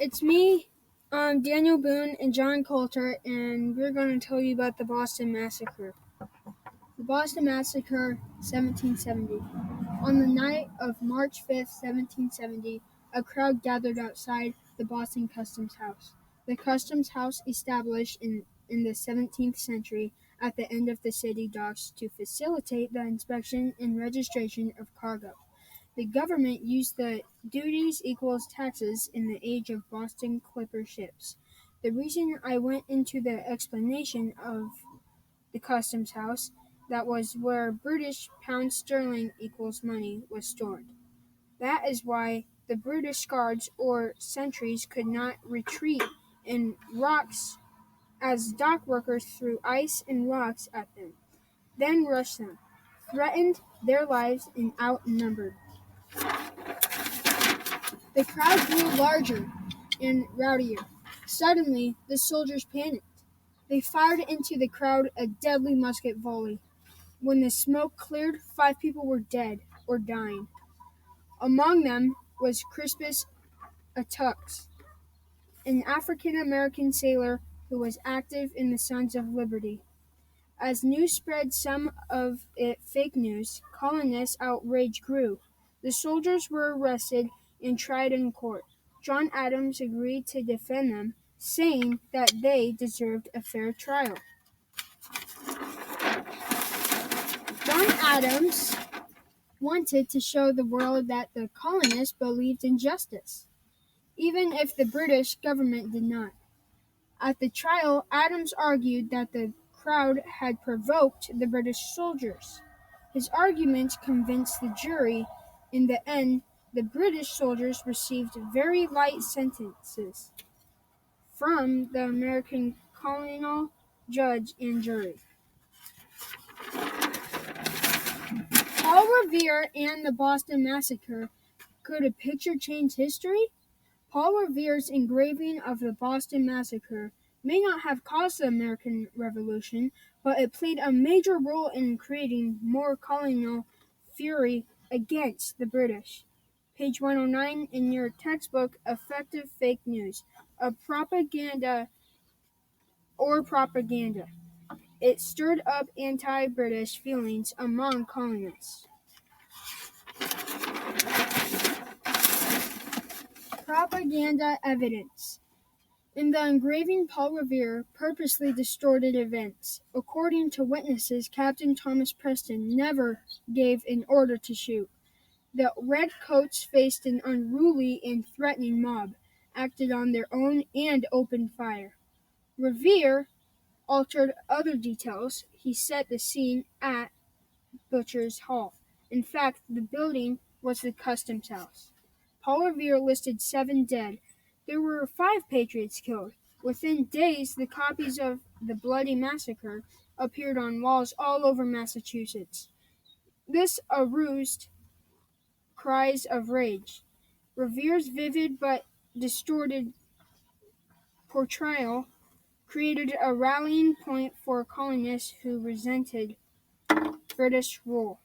It's me, Daniel Boone, and John Colter, and we're going to tell you about the Boston Massacre. The Boston Massacre, 1770. On the night of March 5th, 1770, a crowd gathered outside the Boston Customs House. The Customs House, established in the 17th century at the end of the city docks to facilitate the inspection and registration of cargo. The government used the duties equals taxes in the age of Boston clipper ships. The reason I went into the explanation of the customs house, that was where British pound sterling equals money was stored. That is why the British guards or sentries could not retreat in rocks as dock workers threw ice and rocks at them, then rushed them, threatened their lives and outnumbered. The crowd grew larger and rowdier. Suddenly, the soldiers panicked. They fired into the crowd a deadly musket volley. When the smoke cleared, 5 people were dead or dying. Among them was Crispus Attucks, an African-American sailor who was active in the Sons of Liberty. As news spread, some of it fake news, colonists' outrage grew. The soldiers were arrested and tried in court. John Adams agreed to defend them, saying that they deserved a fair trial. John Adams wanted to show the world that the colonists believed in justice, even if the British government did not. At the trial, Adams argued that the crowd had provoked the British soldiers. His arguments convinced the jury. In the end, the British soldiers received very light sentences from the American colonial judge and jury. Paul Revere and the Boston Massacre. Could a picture change history? Paul Revere's engraving of the Boston Massacre may not have caused the American Revolution, but it played a major role in creating more colonial fury against the British. Page 109 in your textbook, Effective Fake News, a propaganda. It stirred up anti-British feelings among colonists. Propaganda evidence. In the engraving, Paul Revere purposely distorted events. According to witnesses, Captain Thomas Preston never gave an order to shoot. The redcoats faced an unruly and threatening mob, acted on their own, and opened fire. Revere altered other details. He set the scene at Butcher's Hall. In fact, the building was the customs house. Paul Revere listed 7 dead. There were 5 patriots killed. Within days, the copies of the Bloody Massacre appeared on walls all over Massachusetts. This aroused cries of rage. Revere's vivid but distorted portrayal created a rallying point for colonists who resented British rule.